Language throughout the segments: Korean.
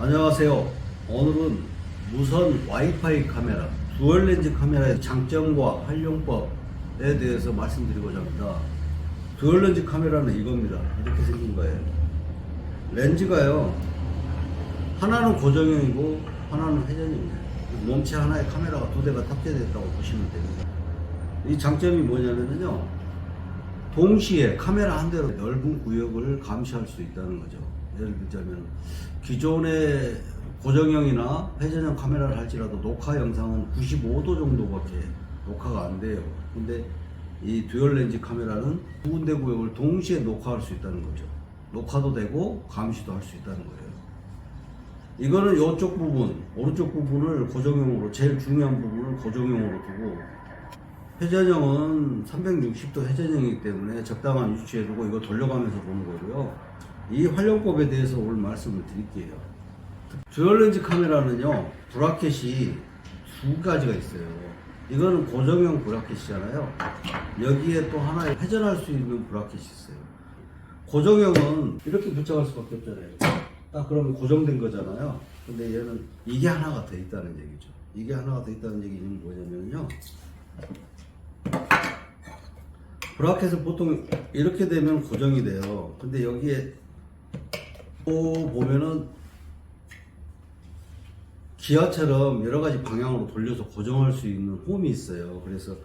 안녕하세요. 오늘은 무선 와이파이 카메라, 듀얼렌즈 카메라의 장점과 활용법에 대해서 말씀드리고자 합니다. 듀얼렌즈 카메라는 이겁니다. 이렇게 생긴 거예요. 렌즈가요, 하나는 고정형이고 하나는 회전형이에요. 몸체 하나에 카메라가 두 대가 탑재되어 있다고 보시면 됩니다. 이 장점이 뭐냐면요, 동시에 카메라 한 대로 넓은 구역을 감시할 수 있다는 거죠. 예를 들자면 기존의 고정형이나 회전형 카메라를 할지라도 녹화 영상은 95도 정도밖에 녹화가 안 돼요. 근데 이 듀얼 렌즈 카메라는 두 군데 구역을 동시에 녹화할 수 있다는 거죠. 녹화도 되고 감시도 할 수 있다는 거예요. 이거는 이쪽 부분, 오른쪽 부분을 고정형으로, 제일 중요한 부분을 고정형으로 두고, 회전형은 360도 회전형이기 때문에 적당한 위치에 두고 이거 돌려가면서 보는 거고요. 이 활용법에 대해서 오늘 말씀을 드릴게요. 듀얼렌즈 카메라는요, 브라켓이 두 가지가 있어요. 이거는 고정형 브라켓이잖아요. 여기에 또 하나의 회전할 수 있는 브라켓이 있어요. 고정형은 이렇게 부착할 수밖에 없잖아요. 딱 그러면 고정된 거잖아요. 근데 얘는 이게 하나가 더 있다는 얘기죠. 이게 하나가 더 있다는 얘기는 뭐냐면요, 브라켓은 보통 이렇게 되면 고정이 돼요. 근데 여기에 또 보면은 기아처럼 여러 가지 방향으로 돌려서 고정할 수 있는 홈이 있어요. 그래서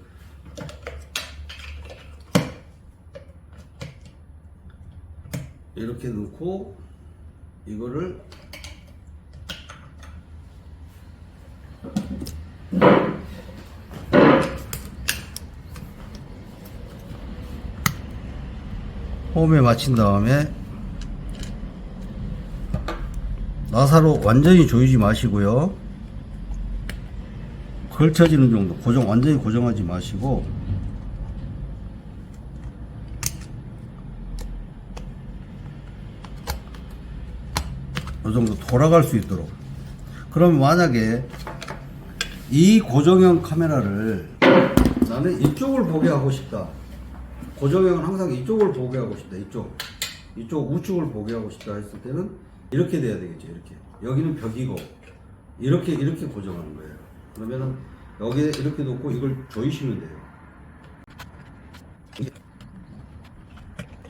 이렇게 넣고 이거를 홈에 맞춘 다음에 나사로 완전히 조이지 마시고요. 걸쳐지는 정도, 완전히 고정하지 마시고, 이 정도 돌아갈 수 있도록. 그럼 만약에 이 고정형 카메라를 나는 이쪽을 보게 하고 싶다. 고정형은 항상 이쪽을 보게 하고 싶다. 이쪽 우측을 보게 하고 싶다 했을 때는 이렇게 돼야 되겠죠. 이렇게. 여기는 벽이고 이렇게 고정하는 거예요. 그러면은 여기에 이렇게 놓고 이걸 조이시면 돼요.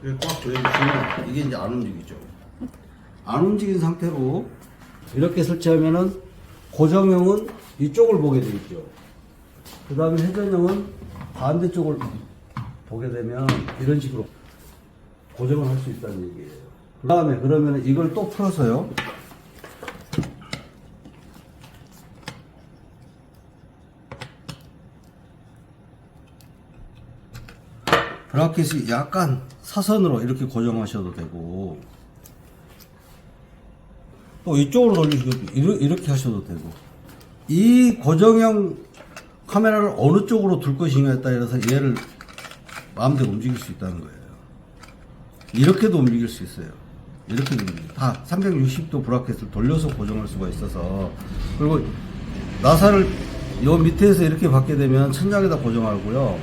이렇게 꽉 조여주시면 이게 이제 안 움직이죠. 안 움직인 상태로 이렇게 설치하면은 고정형은 이쪽을 보게 되겠죠. 그 다음에 회전형은 반대쪽을 보게 되면 이런 식으로 고정을 할 수 있다는 얘기예요. 그 다음에 그러면 이걸 또 풀어서요, 브라켓이 약간 사선으로 이렇게 고정하셔도 되고, 또 이쪽으로 돌리시고 이렇게 하셔도 되고, 이 고정형 카메라를 어느 쪽으로 둘 것이냐에 따라서 얘를 마음대로 움직일 수 있다는 거예요. 이렇게도 움직일 수 있어요. 이렇게도 움직여요. 다 360도 브라켓을 돌려서 고정할 수가 있어서, 그리고 나사를 요 밑에서 이렇게 받게 되면 천장에다 고정하고요,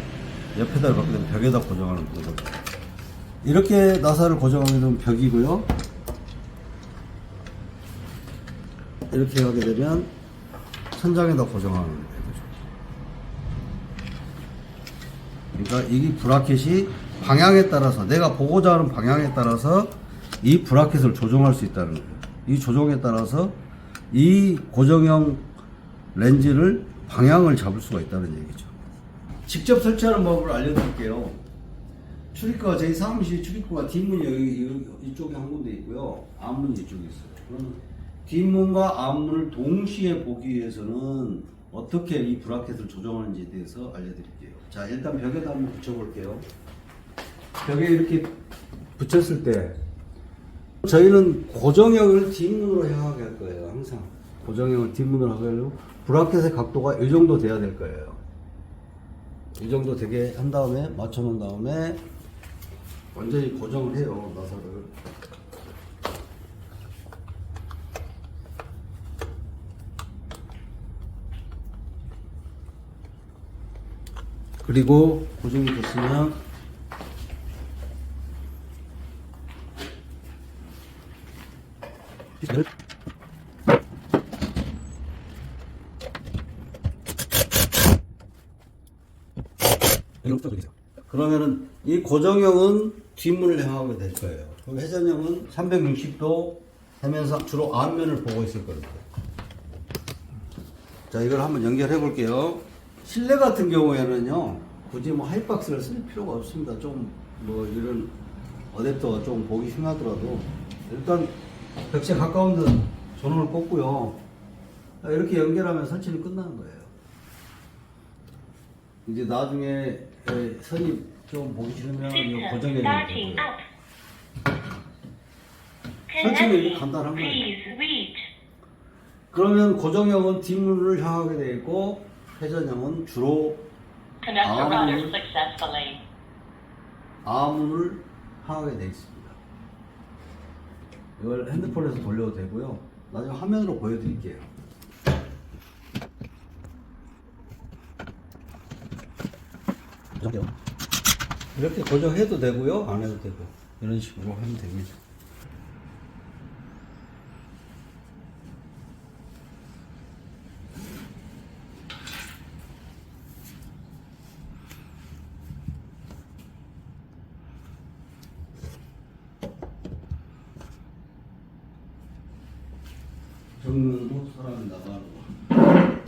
옆에다 받게 되면 벽에다 고정하는 거거든요. 이렇게 나사를 고정하게 되면 벽이고요, 이렇게 하게 되면 천장에다 고정하는 거예요. 그러니까 이 브라켓이 방향에 따라서, 내가 보고자 하는 방향에 따라서 이 브라켓을 조정할 수 있다는 거예요. 이 조정에 따라서 이 고정형 렌즈를 방향을 잡을 수가 있다는 얘기죠. 직접 설치하는 법을 알려드릴게요. 출입구가, 저희 사무실 출입구가 뒷문이 여기 이쪽에 한 군데 있고요, 앞문이 이쪽에 있어요. 그러면 뒷문과 앞문을 동시에 보기 위해서는 어떻게 이 브라켓을 조정하는지에 대해서 알려드릴게요. 자, 일단 벽에다 한번 붙여볼게요. 벽에 이렇게 붙였을 때 저희는 고정형을 뒷문으로 향하게 할 거예요. 항상 고정형을 뒷문으로 하게 하려고 브라켓의 각도가 이 정도 돼야 될 거예요. 이 정도 되게 한 다음에 맞춰 놓은 다음에 완전히 고정을 해요, 나사를. 그리고 고정이 됐으면 그러면은 이 고정형은 뒷문을 향하게 될 거예요. 그럼 회전형은 360도 하면서 주로 앞면을 보고 있을 겁니다. 자, 이걸 한번 연결해 볼게요. 실내 같은 경우에는요, 굳이 뭐 하이박스를 쓸 필요가 없습니다. 좀 뭐 이런 어댑터가 좀 보기 흉하더라도 일단 벽체 가까운 데는 전원을 꽂고요. 이렇게 연결하면 설치는 끝나는 거예요. 이제 나중에 선이 좀 보기 싫으면 이 고정해 주면 되고요. 설치는 이렇게 간단한 거예요. 그러면 고정형은 뒷문을 향하게 되어 있고 회전형은 주로 앞문을 향하게 되어 있습니다. 이걸 핸드폰에서 돌려도 되고요. 나중에 화면으로 보여드릴게요. 이렇게 고정해도 되고요, 안 해도 되고 이런 식으로 하면 됩니다. 정면으로 사람이 나가는 거.